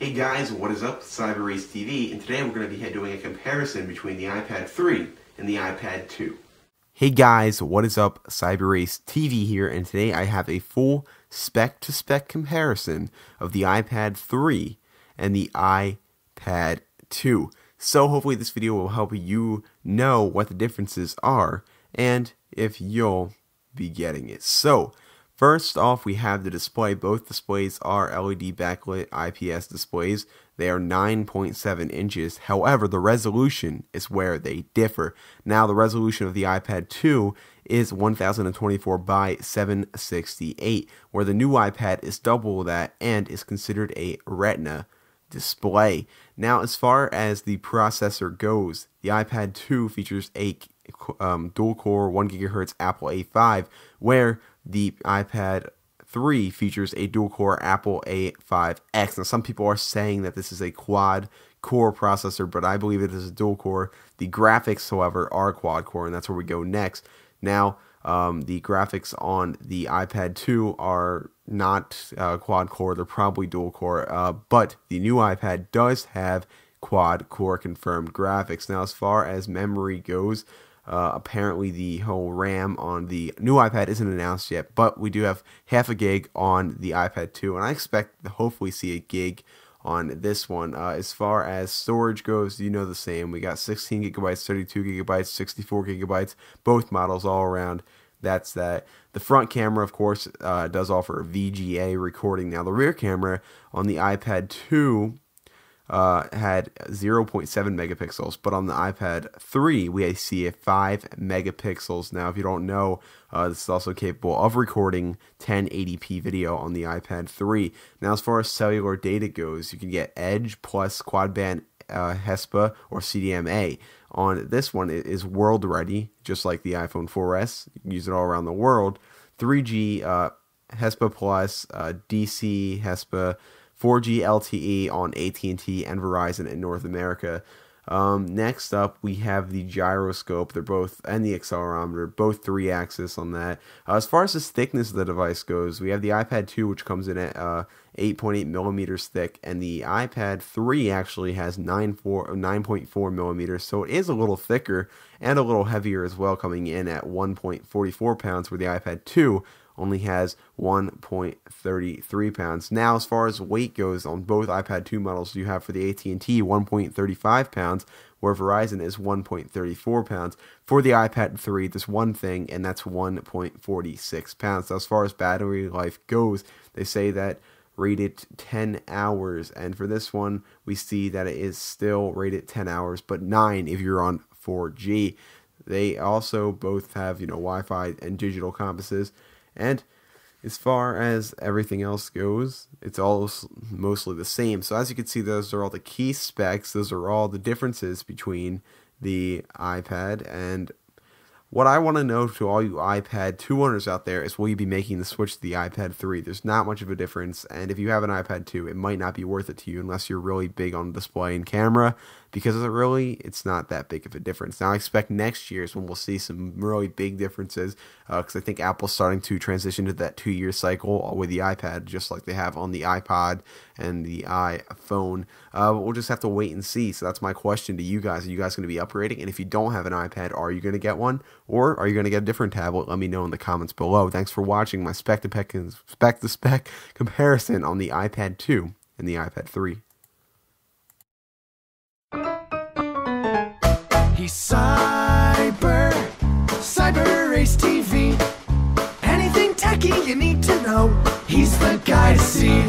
Hey guys, what is up? Cyber Race TV, and today we're going to be doing a comparison between the iPad 3 and the iPad 2. Hey guys, what is up? Cyber Race TV here, and today I have a full spec-to-spec comparison of the iPad 3 and the iPad 2. So hopefully this video will help you know what the differences are and if you'll be getting it. So first off, we have the display. Both displays are LED backlit IPS displays. They are 9.7 inches. However, the resolution is where they differ. Now, the resolution of the iPad 2 is 1024 by 768, where the new iPad is double that and is considered a Retina display. Now, as far as the processor goes, the iPad 2 features a dual-core 1 GHz Apple A5, where the iPad 3 features a dual-core Apple A5X. Now, some people are saying that this is a quad-core processor, but I believe it is a dual-core. The graphics, however, are quad-core, and that's where we go next. Now, the graphics on the iPad 2 are not quad-core. They're probably dual-core, but the new iPad does have quad-core confirmed graphics. Now, as far as memory goes, apparently the whole RAM on the new iPad isn't announced yet, but we do have half a gig on the iPad 2, and I expect to hopefully see a gig on this one. As far as storage goes, you know the same. We got 16 gigabytes, 32 gigabytes, 64 gigabytes, both models all around. That's that. The front camera, of course, does offer VGA recording. Now, the rear camera on the iPad 2 had 0.7 megapixels, but on the iPad 3 we see a 5 megapixels. Now, if you don't know, this is also capable of recording 1080p video on the iPad 3. Now, as far as cellular data goes, you can get Edge plus quad band HESPA or CDMA. On this one, it is world ready, just like the iPhone 4S. You can use it all around the world. 3G HESPA plus DC HESPA, 4G LTE on AT&T and Verizon in North America. Next up, we have the gyroscope. They're both, and the accelerometer, both 3-axis on that. As far as the thickness of the device goes, we have the iPad 2, which comes in at 8.8 millimeters thick, and the iPad 3 actually has 9.4 millimeters, so it is a little thicker and a little heavier as well, coming in at 1.44 pounds, where the iPad 2 only has 1.33 pounds. Now, as far as weight goes, on both iPad 2 models, you have for the AT&T 1.35 pounds, where Verizon is 1.34 pounds. For the iPad 3, there's one thing, and that's 1.46 pounds. So as far as battery life goes, they say that rated 10 hours, and for this one, we see that it is still rated 10 hours, but 9 if you're on 4G. They also both have, Wi-Fi and digital compasses. And as far as everything else goes, it's all mostly the same. So as you can see, those are all the key specs. Those are all the differences between the iPad. And what I want to know to all you iPad 2 owners out there is, will you be making the switch to the iPad 3? There's not much of a difference. And if you have an iPad 2, it might not be worth it to you unless you're really big on display and camera, because it's not that big of a difference. Now, I expect next year is when we'll see some really big differences, because I think Apple's starting to transition to that 2-year cycle with the iPad, just like they have on the iPod and the iPhone. But we'll just have to wait and see. So that's my question to you guys. Are you guys going to be upgrading? And if you don't have an iPad, are you going to get one? Or are you going to get a different tablet? Let me know in the comments below. Thanks for watching my spec-to-spec comparison on the iPad 2 and the iPad 3. He's Cyber Race TV. Anything techie you need to know, he's the guy to see.